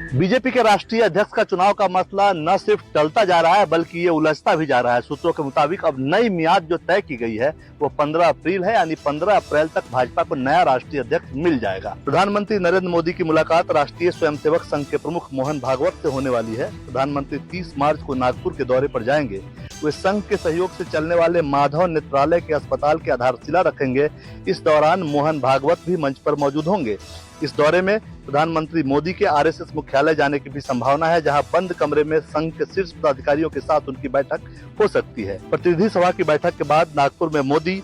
BJP के राष्ट्रीय अध्यक्ष का चुनाव का मसला न सिर्फ टलता जा रहा है बल्कि ये उलझता भी जा रहा है। सूत्रों के मुताबिक अब नई मियाद जो तय की गई है वो 15 अप्रैल है, यानी 15 अप्रैल तक भाजपा को नया राष्ट्रीय अध्यक्ष मिल जाएगा। प्रधानमंत्री नरेंद्र मोदी की मुलाकात राष्ट्रीय स्वयंसेवक संघ के प्रमुख मोहन भागवत से होने वाली है। प्रधानमंत्री 30 मार्च को नागपुर के दौरे पर जाएंगे। वे संघ के सहयोग से चलने वाले माधव नेत्रालय के अस्पताल की आधारशिला रखेंगे। इस दौरान मोहन भागवत भी मंच पर मौजूद होंगे। इस दौरे में प्रधानमंत्री मोदी के आरएसएस मुख्यालय जाने की भी संभावना है, जहां बंद कमरे में संघ के शीर्ष पदाधिकारियों के साथ उनकी बैठक हो सकती है। प्रतिनिधि सभा की बैठक के बाद नागपुर में मोदी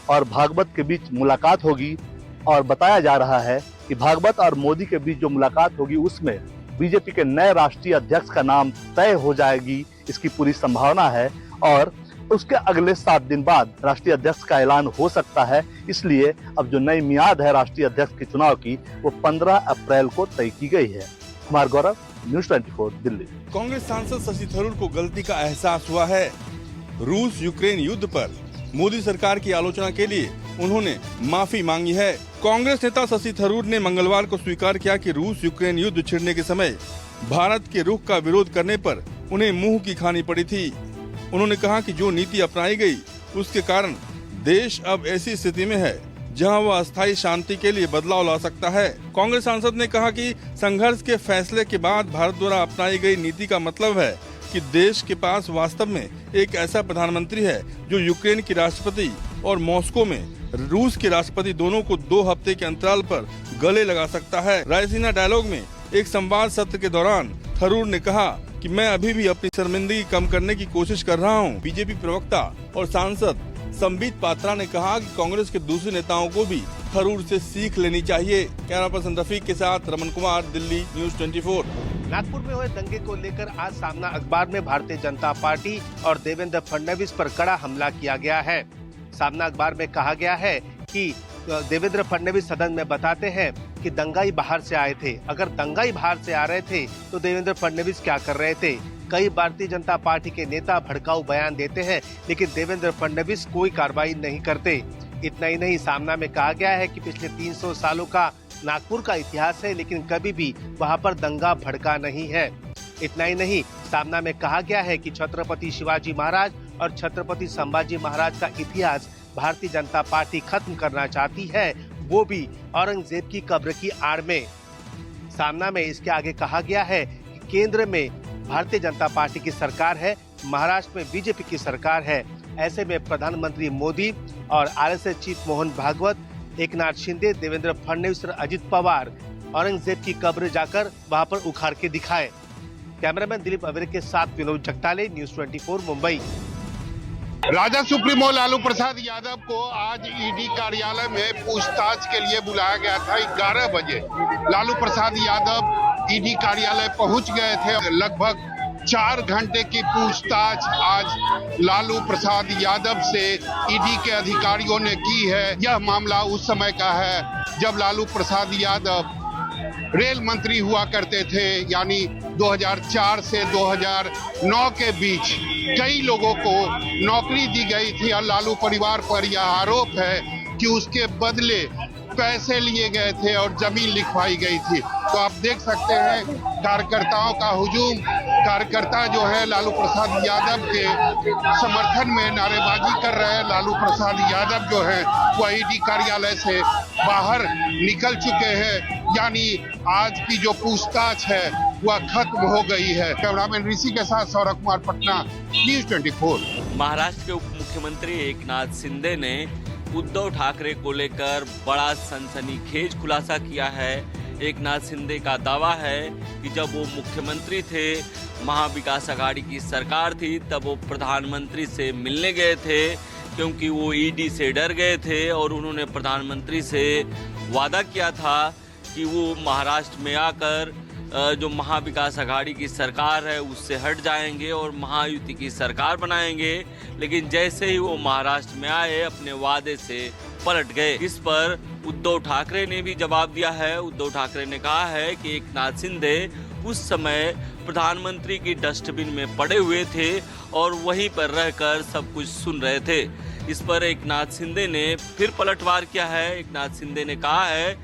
और भागवत के बीच मुलाकात होगी और बताया जा रहा है कि भागवत और मोदी के बीच जो मुलाकात होगी उसमें बीजेपी के नए राष्ट्रीय अध्यक्ष का नाम तय हो जाएगी, इसकी पूरी संभावना है। और उसके अगले 7 दिन बाद राष्ट्रीय अध्यक्ष का ऐलान हो सकता है। इसलिए अब जो नई मियाद है राष्ट्रीय अध्यक्ष के चुनाव की वो 15 अप्रैल को तय की गई है। कुमार गौरव, न्यूज़ 24 दिल्ली। कांग्रेस सांसद शशि थरूर को गलती का एहसास हुआ है। रूस यूक्रेन युद्ध पर मोदी सरकार की आलोचना के लिए उन्होंने माफी मांगी है। कांग्रेस नेता शशि थरूर ने मंगलवार को स्वीकार किया कि रूस यूक्रेन युद्ध छिड़ने के समय भारत के रुख का विरोध करने पर उन्हें मुंह की खानी पड़ी थी। उन्होंने कहा कि जो नीति अपनाई गई उसके कारण देश अब ऐसी स्थिति में है जहां वह अस्थायी शांति के लिए बदलाव ला सकता है। कांग्रेस सांसद ने कहा कि संघर्ष के फैसले के बाद भारत द्वारा अपनाई गई नीति का मतलब है कि देश के पास वास्तव में एक ऐसा प्रधानमंत्री है जो यूक्रेन की राष्ट्रपति और मॉस्को में रूस के राष्ट्रपति दोनों को 2 हफ्ते के अंतराल पर गले लगा सकता है। रायसीना डायलॉग में एक संवाद सत्र के दौरान थरूर ने कहा कि मैं अभी भी अपनी शर्मिंदगी कम करने की कोशिश कर रहा हूं। बीजेपी प्रवक्ता और सांसद संबित पात्रा ने कहा कि कांग्रेस के दूसरे नेताओं को भी थरूर से सीख लेनी चाहिए। कैमरा पर्सन रफीक के साथ रमन कुमार, दिल्ली, न्यूज़ 24। नागपुर में हुए दंगे को लेकर आज सामना अखबार में भारतीय जनता पार्टी और देवेंद्र फडणवीस पर कड़ा हमला किया गया है। सामना अखबार में कहा गया है कि देवेंद्र फडणवीस सदन में बताते हैं कि दंगाई बाहर से आए थे। अगर दंगाई बाहर से आ रहे थे तो देवेंद्र फडणवीस क्या कर रहे थे? कई भारतीय जनता पार्टी के नेता भड़काऊ बयान देते हैं, लेकिन देवेंद्र फडणवीस कोई कार्रवाई नहीं करते। इतना ही नहीं, सामना में कहा गया है कि पिछले 300 सालों का नागपुर का इतिहास है, लेकिन कभी भी वहां पर दंगा भड़का नहीं है। इतना ही नहीं, सामना में कहा गया है कि छत्रपति शिवाजी महाराज और छत्रपति संभाजी महाराज का इतिहास भारतीय जनता पार्टी खत्म करना चाहती है, वो भी औरंगजेब की कब्र की आड़ में। सामना में इसके आगे कहा गया है कि केंद्र में भारतीय जनता पार्टी की सरकार है, महाराष्ट्र में बीजेपी की सरकार है। ऐसे में प्रधानमंत्री मोदी और आरएसएस चीफ मोहन भागवत, एकनाथ शिंदे, देवेंद्र फडणवीस और अजित पवार औरंगजेब की कब्र जाकर वहां पर उखाड़ के दिखाए। कैमरामैन दिलीप अवेरे के साथ विनोद जगताले, न्यूज़ 24 मुंबई। राजद सुप्रीमो लालू प्रसाद यादव को आज ईडी कार्यालय में पूछताछ के लिए बुलाया गया था। 11 बजे लालू प्रसाद यादव ईडी कार्यालय पहुंच गए थे। लगभग 4 घंटे की पूछताछ आज लालू प्रसाद यादव से ईडी के अधिकारियों ने की है। यह मामला उस समय का है जब लालू प्रसाद यादव रेल मंत्री हुआ करते थे, यानी 2004 से 2009 के बीच कई लोगों को नौकरी दी गई थी और लालू परिवार पर यह आरोप है कि उसके बदले पैसे लिए गए थे और जमीन लिखवाई गई थी। तो आप देख सकते हैं कार्यकर्ताओं का हुजूम। कार्यकर्ता जो है लालू प्रसाद यादव के समर्थन में नारेबाजी कर रहे हैं। लालू प्रसाद यादव जो है वह ईडी कार्यालय से बाहर निकल चुके हैं, यानी आज की जो पूछताछ है वह खत्म हो गई है। कैमरामैन ऋषि के साथ सौरभ कुमार, पटना, न्यूज़ 24। महाराष्ट्र के उप मुख्यमंत्री एकनाथ शिंदे ने उद्धव ठाकरे को लेकर बड़ा सनसनीखेज खुलासा किया है। एकनाथ शिंदे का दावा है कि जब वो मुख्यमंत्री थे, महाविकास अघाड़ी की सरकार थी, तब वो प्रधानमंत्री से मिलने गए थे क्योंकि वो ईडी से डर गए थे और उन्होंने प्रधानमंत्री से वादा किया था कि वो महाराष्ट्र में आकर जो महाविकास अघाड़ी की सरकार है उससे हट जाएंगे और महायुति की सरकार बनाएंगे। लेकिन जैसे ही वो महाराष्ट्र में आए अपने वादे से पलट गए। इस पर उद्धव ठाकरे ने भी जवाब दिया है। उद्धव ठाकरे ने कहा है कि एकनाथ शिंदे उस समय प्रधानमंत्री की डस्टबिन में पड़े हुए थे और वहीं पर रहकर सब कुछ सुन रहे थे। इस पर एकनाथ शिंदे ने फिर पलटवार किया है। एकनाथ शिंदे ने कहा है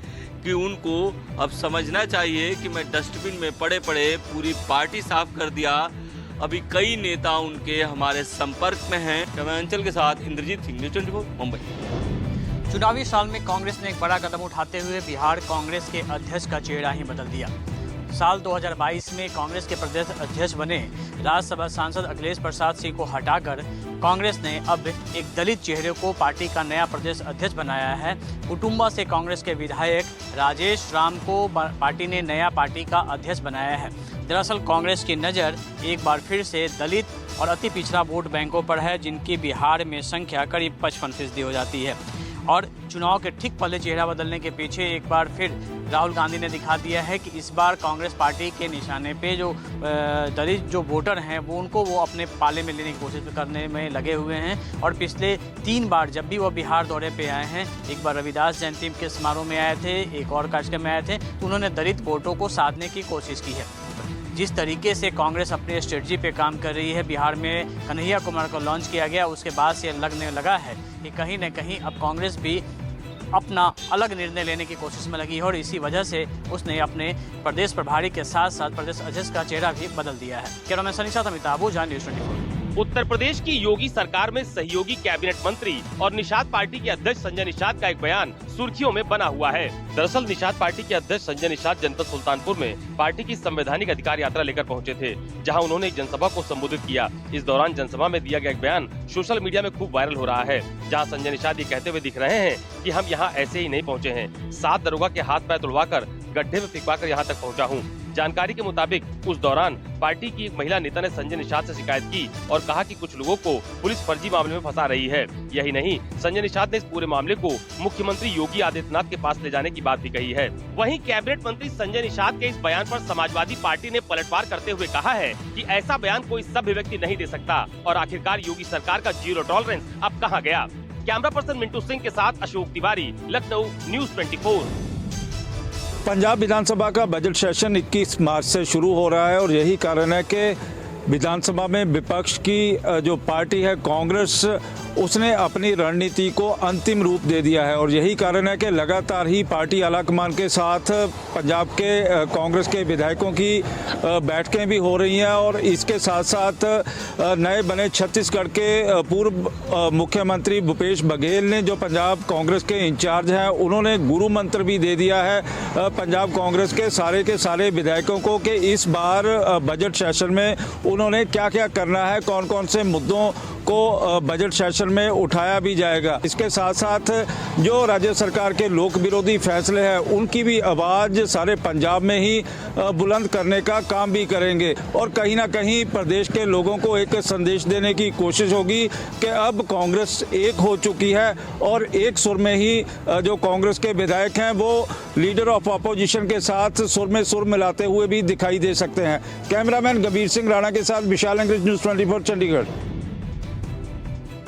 कि उनको अब समझना चाहिए कि मैं डस्टबिन में पड़े पड़े पूरी पार्टी साफ कर दिया। अभी कई नेता उनके हमारे संपर्क में हैं। कैमरामैन के साथ इंद्रजीत सिंह, न्यूज़ 24 मुंबई। चुनावी साल में कांग्रेस ने एक बड़ा कदम उठाते हुए बिहार कांग्रेस के अध्यक्ष का चेहरा ही बदल दिया। साल 2022 में कांग्रेस के प्रदेश अध्यक्ष बने राज्यसभा सांसद अखिलेश प्रसाद सिंह को हटाकर कांग्रेस ने अब एक दलित चेहरे को पार्टी का नया प्रदेश अध्यक्ष बनाया है। कुटुंबा से कांग्रेस के विधायक राजेश राम को पार्टी ने नया पार्टी का अध्यक्ष बनाया है। दरअसल कांग्रेस की नज़र एक बार फिर से दलित और अति पिछड़ा वोट बैंकों पर है, जिनकी बिहार में संख्या करीब 55% हो जाती है। और चुनाव के ठीक पहले चेहरा बदलने के पीछे एक बार फिर राहुल गांधी ने दिखा दिया है कि इस बार कांग्रेस पार्टी के निशाने पे जो दलित जो वोटर हैं वो अपने पाले में लेने की कोशिश करने में लगे हुए हैं। और पिछले 3 बार जब भी वो बिहार दौरे पे आए हैं, एक बार रविदास जयंती के समारोह में आए थे, एक और कार्यक्रम में आए थे, तो उन्होंने दलित वोटों को साधने की कोशिश की है। जिस तरीके से कांग्रेस अपने स्ट्रेटजी पे काम कर रही है, बिहार में कन्हैया कुमार को लॉन्च किया गया, उसके बाद से लगने लगा है कि कहीं न कहीं अब कांग्रेस भी अपना अलग निर्णय लेने की कोशिश में लगी है और इसी वजह से उसने अपने प्रदेश प्रभारी के साथ साथ प्रदेश अध्यक्ष का चेहरा भी बदल दिया है। कैमरामैन सनी साथ अमिताभ ओझा, न्यूज़ 24। उत्तर प्रदेश की योगी सरकार में सहयोगी कैबिनेट मंत्री और निषाद पार्टी के अध्यक्ष संजय निषाद का एक बयान सुर्खियों में बना हुआ है। दरअसल निषाद पार्टी के अध्यक्ष संजय निषाद जनपद सुल्तानपुर में पार्टी की संवैधानिक अधिकार यात्रा लेकर पहुंचे थे, जहां उन्होंने एक जनसभा को संबोधित किया। इस दौरान जनसभा में दिया गया एक बयान सोशल मीडिया में खूब वायरल हो रहा है, जहाँ संजय निषाद ये कहते हुए दिख रहे हैं कि हम यहाँ ऐसे ही नहीं पहुँचे हैं, 7 दरोगा के हाथ पैर तुड़वाकर गड्ढे में फिकवाकर यहाँ तक पहुँचा हूँ। जानकारी के मुताबिक उस दौरान पार्टी की एक महिला नेता ने संजय निषाद से शिकायत की और कहा कि कुछ लोगों को पुलिस फर्जी मामले में फंसा रही है। यही नहीं, संजय निषाद ने इस पूरे मामले को मुख्यमंत्री योगी आदित्यनाथ के पास ले जाने की बात भी कही है। वहीं कैबिनेट मंत्री संजय निषाद के इस बयान पर समाजवादी पार्टी ने पलटवार करते हुए कहा है कि ऐसा बयान कोई सभ्य व्यक्ति नहीं दे सकता और आखिरकार योगी सरकार का जीरो टॉलरेंस अब कहाँ गया। कैमरा पर्सन मिंटू सिंह के साथ अशोक तिवारी, लखनऊ, न्यूज़ 24। पंजाब विधानसभा का बजट सेशन 21 मार्च से शुरू हो रहा है और यही कारण है कि विधानसभा में विपक्ष की जो पार्टी है कांग्रेस, उसने अपनी रणनीति को अंतिम रूप दे दिया है। और यही कारण है कि लगातार ही पार्टी आलाकमान के साथ पंजाब के कांग्रेस के विधायकों की बैठकें भी हो रही हैं और इसके साथ साथ नए बने छत्तीसगढ़ के पूर्व मुख्यमंत्री भूपेश बघेल ने, जो पंजाब कांग्रेस के इंचार्ज हैं, उन्होंने गुरु मंत्र भी दे दिया है पंजाब कांग्रेस के सारे विधायकों को कि इस बार बजट सेशन में उन्होंने क्या क्या करना है, कौन कौन से मुद्दों को बजट सेशन में उठाया भी जाएगा। इसके साथ साथ जो राज्य सरकार के लोक विरोधी फैसले हैं उनकी भी आवाज़ सारे पंजाब में ही बुलंद करने का काम भी करेंगे और कहीं ना कहीं प्रदेश के लोगों को एक संदेश देने की कोशिश होगी कि अब कांग्रेस एक हो चुकी है और एक सुर में ही जो कांग्रेस के विधायक हैं वो लीडर ऑफ अपोजिशन के साथ सुर में सुर मिलाते हुए भी दिखाई दे सकते हैं। कैमरामैन गंभीर सिंह राणा के साथ विशाल अंग्रेज, न्यूज़ 24 चंडीगढ़।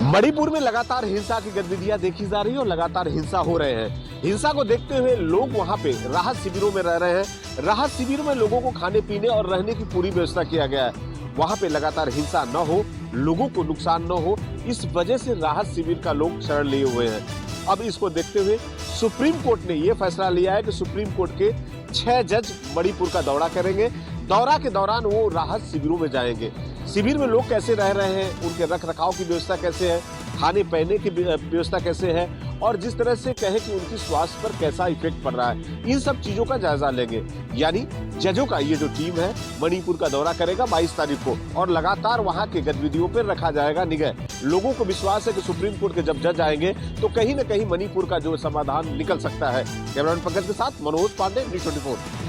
मणिपुर में लगातार हिंसा की गतिविधियां देखी जा रही है और लगातार हिंसा हो रहे हैं। हिंसा को देखते हुए लोग वहां पे राहत शिविरों में रह रहे हैं। राहत शिविरों में लोगों को खाने पीने और रहने की पूरी व्यवस्था किया गया है। वहां पे लगातार हिंसा न हो, लोगों को नुकसान न हो, इस वजह से राहत शिविर का लोग शरण लिए हुए हैं। अब इसको देखते हुए सुप्रीम कोर्ट ने यह फैसला लिया है कि सुप्रीम कोर्ट के 6 जज मणिपुर का दौरा करेंगे। दौरा के दौरान वो राहत शिविरों में जाएंगे। शिविर में लोग कैसे रह रहे हैं, उनके रख रखाव की व्यवस्था कैसे है, खाने पीने की व्यवस्था कैसे है और जिस तरह से कहे कि उनकी स्वास्थ्य पर कैसा इफेक्ट पड़ रहा है, इन सब चीजों का जायजा लेंगे। यानी जजों का ये जो टीम है मणिपुर का दौरा करेगा 22 तारीख को और लगातार वहां के गतिविधियों पर रखा जाएगा निगाह। लोगों को विश्वास है कि सुप्रीम कोर्ट के जब जज आएंगे तो कहीं न कहीं मणिपुर का जो समाधान निकल सकता है। कैमरामैन पंकज के साथ मनोज पांडे, न्यूज़ 24।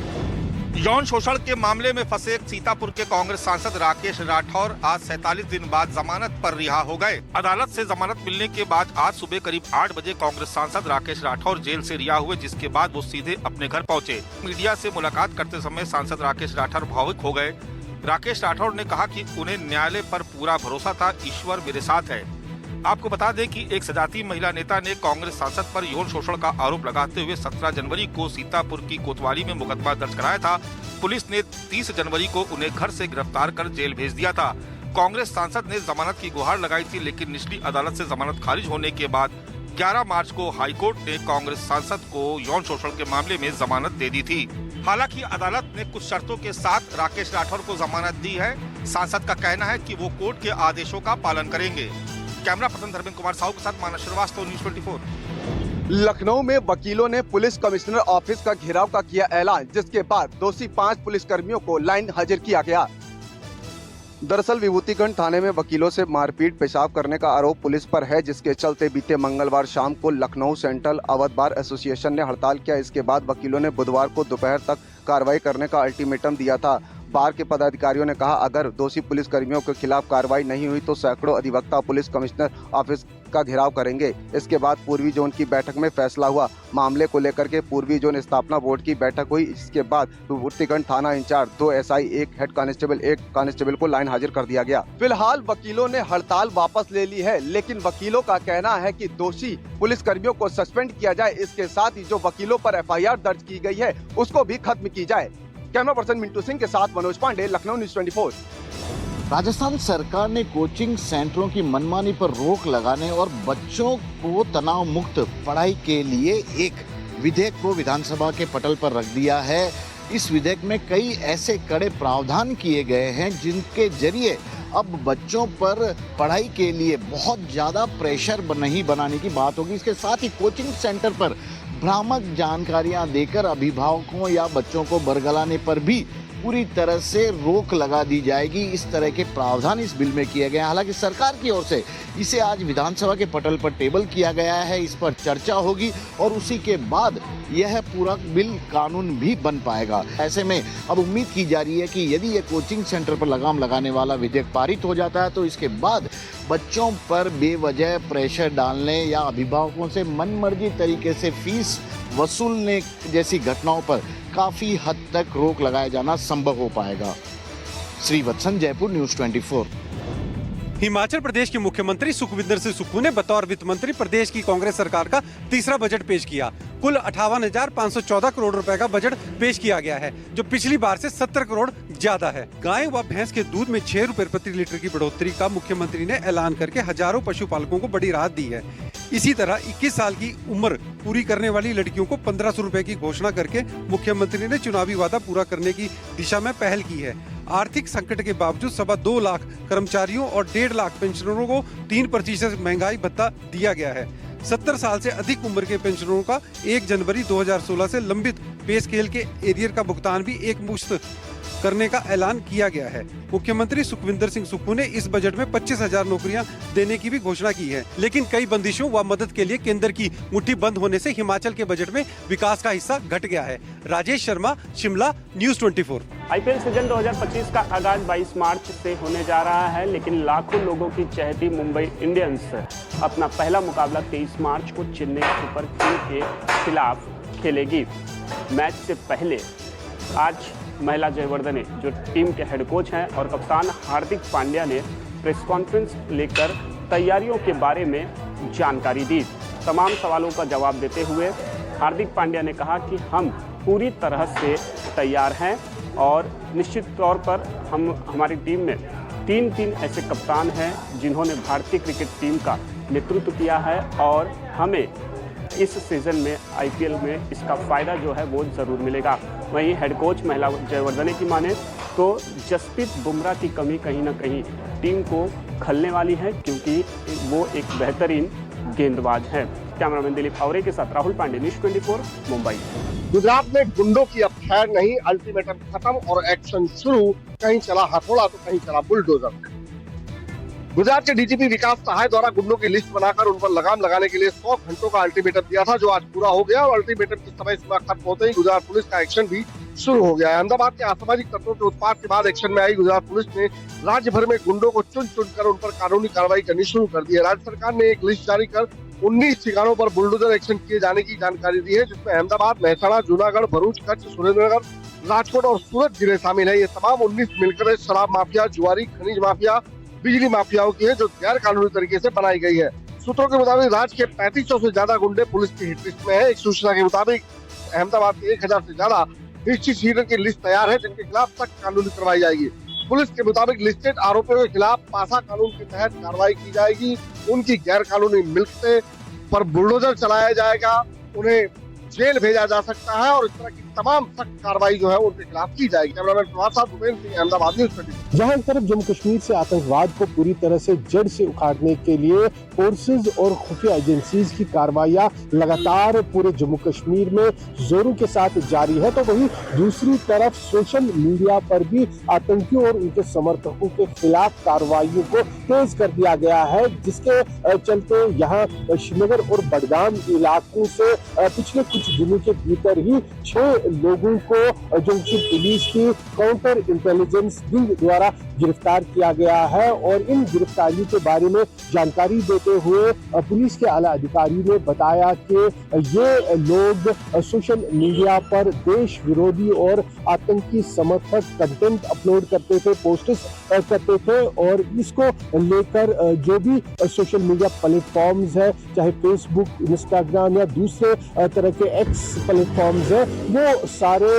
यौन शोषण के मामले में फंसे सीतापुर के कांग्रेस सांसद राकेश राठौर आज 47 दिन बाद जमानत पर रिहा हो गए। अदालत से जमानत मिलने के बाद आज सुबह करीब 8 बजे कांग्रेस सांसद राकेश राठौर जेल से रिहा हुए, जिसके बाद वो सीधे अपने घर पहुंचे। मीडिया से मुलाकात करते समय सांसद राकेश राठौर भावुक हो गए। राकेश राठौर ने कहा कि उन्हें न्यायालय पर पूरा भरोसा था, ईश्वर मेरे साथ है। आपको बता दें कि एक सजातीय महिला नेता ने कांग्रेस सांसद पर यौन शोषण का आरोप लगाते हुए 17 जनवरी को सीतापुर की कोतवाली में मुकदमा दर्ज कराया था। पुलिस ने 30 जनवरी को उन्हें घर से गिरफ्तार कर जेल भेज दिया था। कांग्रेस सांसद ने जमानत की गुहार लगाई थी, लेकिन निचली अदालत से जमानत खारिज होने के बाद 11 मार्च को हाईकोर्ट ने कांग्रेस सांसद को यौन शोषण के मामले में जमानत दे दी थी। हालांकि अदालत ने कुछ शर्तों के साथ राकेश राठौर को जमानत दी है। सांसद का कहना है कि वो कोर्ट के आदेशों का पालन करेंगे। कैमरा पर्सन धर्मेंद्र कुमार साहू के साथ मानस श्रीवास्तव, न्यूज़ 24। लखनऊ में वकीलों ने पुलिस कमिश्नर ऑफिस का घेराव का किया ऐलान, जिसके बाद दोषी 5 पुलिसकर्मियों को लाइन हाजिर किया गया। दरअसल विभूतिगंज थाने में वकीलों से मारपीट पेशाब करने का आरोप पुलिस पर है, जिसके चलते बीते मंगलवार शाम को Lucknow central Awadh bar association ने हड़ताल किया। इसके बाद वकीलों ने बुधवार को दोपहर तक कार्रवाई करने का अल्टीमेटम दिया था। बार के पदाधिकारियों ने कहा, अगर दोषी पुलिसकर्मियों के खिलाफ कार्रवाई नहीं हुई तो सैकड़ों अधिवक्ता पुलिस कमिश्नर ऑफिस का घेराव करेंगे। इसके बाद पूर्वी जोन की बैठक में फैसला हुआ। मामले को लेकर के पूर्वी जोन स्थापना बोर्ड की बैठक हुई। इसके बाद विभूतिगंज थाना incharge 2 SI, 1 head constable, 1 constable को लाइन हाजिर कर दिया गया। फिलहाल वकीलों ने हड़ताल वापस ले ली है, लेकिन वकीलों का कहना है कि दोषी पुलिसकर्मियों को सस्पेंड किया जाए। इसके साथ ही जो वकीलों पर FIR दर्ज की गई है उसको भी खत्म की जाए। कैमरा पर्सन मिंटू सिंह के साथ मनोज पांडे, लखनऊ, न्यूज़ 24। राजस्थान सरकार ने कोचिंग सेंटरों की मनमानी पर रोक लगाने और बच्चों को तनाव मुक्त पढ़ाई के लिए एक विधेयक को विधानसभा के पटल पर रख दिया है। इस विधेयक में कई ऐसे कड़े प्रावधान किए गए हैं जिनके जरिए अब बच्चों पर पढ़ाई के लिए बहुत ज्यादा प्रेशर नहीं बनाने की बात होगी। इसके साथ ही कोचिंग सेंटर पर भ्रामक जानकारियां देकर अभिभावकों या बच्चों को बरगलाने पर भी पूरी तरह से रोक लगा दी जाएगी। इस तरह के प्रावधान इस बिल में किए गए हैं। हालांकि सरकार की ओर से इसे आज विधानसभा के पटल पर टेबल किया गया है, इस पर चर्चा होगी और उसी के बाद यह पूरा बिल कानून भी बन पाएगा। ऐसे में अब उम्मीद की जा रही है कि यदि ये कोचिंग सेंटर पर लगाम लगाने वाला विधेयक पारित हो जाता है तो इसके बाद बच्चों पर बेवजह प्रेशर डालने या अभिभावकों से मनमर्जी तरीके से फीस वसूलने जैसी घटनाओं पर काफी हद तक रोक लगाया जाना संभव हो पाएगा। श्रीवत्सन, जयपुर, न्यूज़ 24। हिमाचल प्रदेश के मुख्यमंत्री सुखविंदर सिंह सुक्खू ने बतौर वित्त मंत्री प्रदेश की कांग्रेस सरकार का तीसरा बजट पेश किया। कुल 58,514 करोड़ रुपए का बजट पेश किया गया है, जो पिछली बार से 70 करोड़ ज्यादा है। गाय व भैंस के दूध में 6 रुपए प्रति लीटर की बढ़ोतरी का मुख्यमंत्री ने ऐलान करके हजारों पशुपालकों को बड़ी राहत दी है। इसी तरह 21 साल की उम्र पूरी करने वाली लड़कियों को 1500 रुपए की घोषणा करके मुख्यमंत्री ने चुनावी वादा पूरा करने की दिशा में पहल की है। आर्थिक संकट के बावजूद 2.25 लाख कर्मचारियों और 1.5 लाख पेंशनरों को 3% महंगाई भत्ता दिया गया है। 70 साल से अधिक उम्र के पेंशनरों का 1 जनवरी 2016 से लंबित पे स्केल के एरियर का भुगतान भी एकमुश्त करने का ऐलान किया गया है। मुख्यमंत्री सुखविंदर सिंह सुक्खू ने इस बजट में 25,000 नौकरियां देने की भी घोषणा की है, लेकिन कई बंदिशों व मदद के लिए केंद्र की मुट्ठी बंद होने से हिमाचल के बजट में विकास का हिस्सा घट गया है। Rajesh Sharma, Shimla, news 24। IPL season 2025 का आगाज 22 मार्च से होने जा रहा है, लेकिन लाखों लोगों की चहेती मुंबई इंडियंस अपना पहला मुकाबला 23 मार्च को चेन्नई सुपर किंग के खिलाफ खेलेगी। मैच से पहले आज महिला जयवर्धने, जो टीम के हेड कोच हैं, और कप्तान हार्दिक पांड्या ने प्रेस कॉन्फ्रेंस लेकर तैयारियों के बारे में जानकारी दी। तमाम सवालों का जवाब देते हुए हार्दिक पांड्या ने कहा कि हम पूरी तरह से तैयार हैं और निश्चित तौर पर हमारी टीम में 3 ऐसे कप्तान हैं जिन्होंने भारतीय क्रिकेट टीम का नेतृत्व किया है और हमें इस सीज़न में IPL में इसका फ़ायदा जो है वो ज़रूर मिलेगा। वहीं हेड कोच महिला जयवर्धने की माने तो जसप्रीत बुमराह की कमी कहीं ना कहीं टीम को खलने वाली है, क्योंकि वो एक बेहतरीन गेंदबाज है। कैमरामैन दिलीप आवरे के साथ राहुल पांडे, न्यूज़ 24, मुंबई। गुजरात में गुंडों की अब खैर नहीं, अल्टीमेटम खत्म और एक्शन शुरू। कहीं चला हथौड़ा तो कहीं चला बुलडोजर। गुजरात के डीजीपी विकास सहाय द्वारा गुंडों की लिस्ट बनाकर उन पर लगाम लगाने के लिए 100 घंटों का अल्टीमेटम दिया था, जो आज पूरा हो गया और अल्टीमेटम की समय सीमा खत्म होते ही गुजरात पुलिस का एक्शन भी शुरू हो गया है। अहमदाबाद के असामाजिक तत्वों के उत्पाद के बाद एक्शन में आई गुजरात पुलिस ने राज्य भर में गुंडों को चुन कर उन पर कानूनी कार्रवाई करनी शुरू कर दी है। राज्य सरकार ने एक लिस्ट जारी कर 19 ठिकानों पर बुलडोजर एक्शन किए जाने की जानकारी दी है, जिसमें अहमदाबाद, महसाणा, जूनागढ़, भरूच, कच्छ, सुरेंद्रनगर, राजकोट और सूरत जिले शामिल है। ये तमाम 19 मिलकर शराब माफिया, जुआरी, खनिज माफिया, बिजली माफियाओं की है, जो गैर कानूनी तरीके से बनाई गई है। सूत्रों के मुताबिक राज्य के 3500 से ज्यादा गुंडे पुलिस की हिट लिस्ट में है। एक सूचना के मुताबिक अहमदाबाद के 1000 से ज्यादा निश्चित हीटर की लिस्ट तैयार है, जिनके खिलाफ सख्त कानूनी करवाई जाएगी। पुलिस के मुताबिक लिस्टेड आरोपियों के खिलाफ पासा कानून के तहत कार्रवाई की जाएगी। उनकी गैर कानूनी मिल्कते पर बुलडोजर चलाया जाएगा, उन्हें जेल भेजा जा सकता है और इस तरह की तमाम सख्त कार्रवाई जो है उनके खिलाफ की जाएगी। कैमरामैन प्रभात साहब, भूपेंद्र सिंह, अहमदाबाद न्यूज़ 24। जहां एक तरफ जम्मू कश्मीर से आतंकवाद को पूरी तरह से जड़ से उखाड़ने के लिए फोर्सेज और खुफिया एजेंसीज की कार्रवाइयां लगातार पूरे जम्मू कश्मीर में जोरों के साथ जारी है, तो वहीं दूसरी तरफ सोशल मीडिया पर भी आतंकियों और उनके समर्थकों के खिलाफ कार्रवाइयों को तेज कर दिया गया है, जिसके चलते यहाँ श्रीनगर और बडगाम इलाकों से पिछले कुछ दिनों के भीतर ही 6 लोगों को जम्मू पुलिस की काउंटर इंटेलिजेंस विंग द्वारा गिरफ्तार किया गया है। और इन गिरफ्तारियों के बारे में जानकारी देते हुए पुलिस के आला अधिकारी ने बताया कि ये लोग सोशल मीडिया पर देश विरोधी और आतंकी समर्थक कंटेंट अपलोड करते थे, पोस्ट्स करते थे, और इसको लेकर जो भी सोशल मीडिया प्लेटफॉर्म्स है, चाहे फेसबुक, इंस्टाग्राम या दूसरे तरह के एक्स प्लेटफॉर्म्स है, वो सारे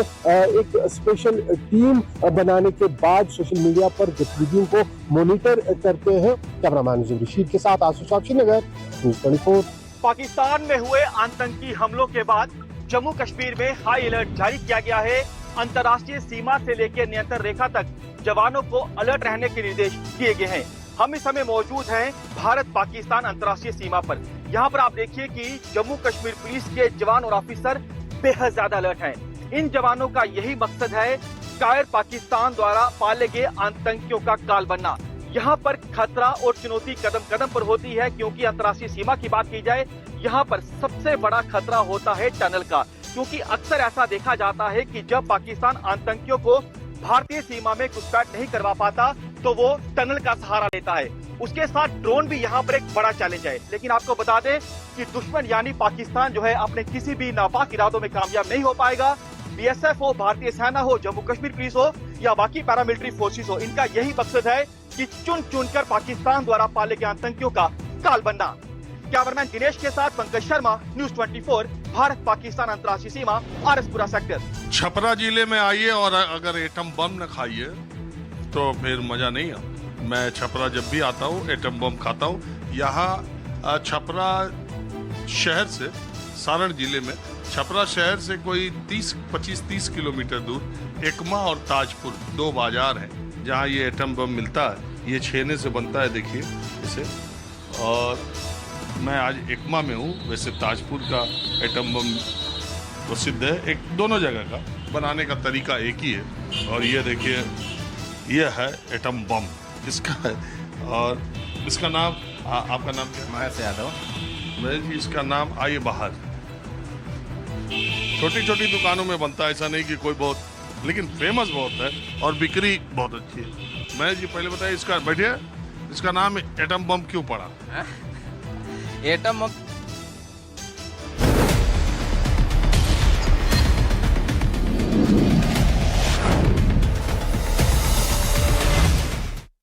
एक स्पेशल टीम बनाने के बाद सोशल मीडिया पर गतिविधियों को मॉनिटर करते हैं। कैमरामैन रशीद के साथ आशुष श्रीनगर, न्यूज़ 24। पाकिस्तान में हुए आतंकी हमलों के बाद जम्मू कश्मीर में हाई अलर्ट जारी किया गया है। अंतर्राष्ट्रीय सीमा से लेकर नियंत्रण रेखा तक जवानों को अलर्ट रहने के निर्देश दिए गए हैं। हम इस समय मौजूद हैं भारत पाकिस्तान अंतर्राष्ट्रीय सीमा पर। यहाँ पर आप देखिए कि जम्मू कश्मीर पुलिस के जवान और ऑफिसर बेहद ज्यादा अलर्ट हैं। इन जवानों का यही मकसद है कायर पाकिस्तान द्वारा पाले गए आतंकियों का काल बनना। यहाँ पर खतरा और चुनौती कदम कदम पर होती है, क्योंकि अंतर्राष्ट्रीय सीमा की बात की जाए, यहाँ पर सबसे बड़ा खतरा होता है टनल का, क्योंकि अक्सर ऐसा देखा जाता है कि जब पाकिस्तान आतंकियों को भारतीय सीमा में घुसपैठ नहीं करवा पाता तो वो टनल का सहारा लेता है। उसके साथ ड्रोन भी यहाँ पर एक बड़ा चैलेंज है। लेकिन आपको बता दें कि दुश्मन यानी पाकिस्तान जो है अपने किसी भी नापाक इरादों में कामयाब नहीं हो पाएगा। बीएसएफ हो, भारतीय सेना हो, जम्मू कश्मीर पुलिस हो या बाकी पैरामिलिट्री फोर्सेस हो, इनका यही मकसद है कि चुन चुनकर पाकिस्तान द्वारा पाले गए आतंकियों का काल बनना। कैमरामैन दिनेश के साथ पंकज शर्मा, न्यूज़ 24, भारत पाकिस्तान अंतर्राष्ट्रीय सीमा, आरएसपुरा सेक्टर। छपरा जिले में आइए और अगर एटम बम न खाइए तो फिर मजा नहीं आता। मैं छपरा जब भी आता हूँ एटम बम खाता हूँ। यहाँ छपरा शहर से, सारण जिले में छपरा शहर से कोई 25-30 किलोमीटर दूर एकमा और ताजपुर 2 बाजार हैं जहाँ ये एटम बम मिलता है। ये छेने से बनता है, देखिए इसे। और मैं आज एकमा में हूँ। वैसे ताजपुर का एटम बम प्रसिद्ध है, एक दोनों जगह का बनाने का तरीका एक ही है। और ये देखिए, ये है एटम बम इसका है। और इसका नाम, आपका नाम क्या है? महेश यादव। महेश जी, इसका नाम आइए बाहर। छोटी छोटी दुकानों में बनता है, ऐसा नहीं कि कोई बहुत, लेकिन फेमस बहुत है और बिक्री बहुत अच्छी है। महेश जी पहले बताइए, इसका बैठिए, इसका नाम एटम बम क्यों पड़ा? Atom bomb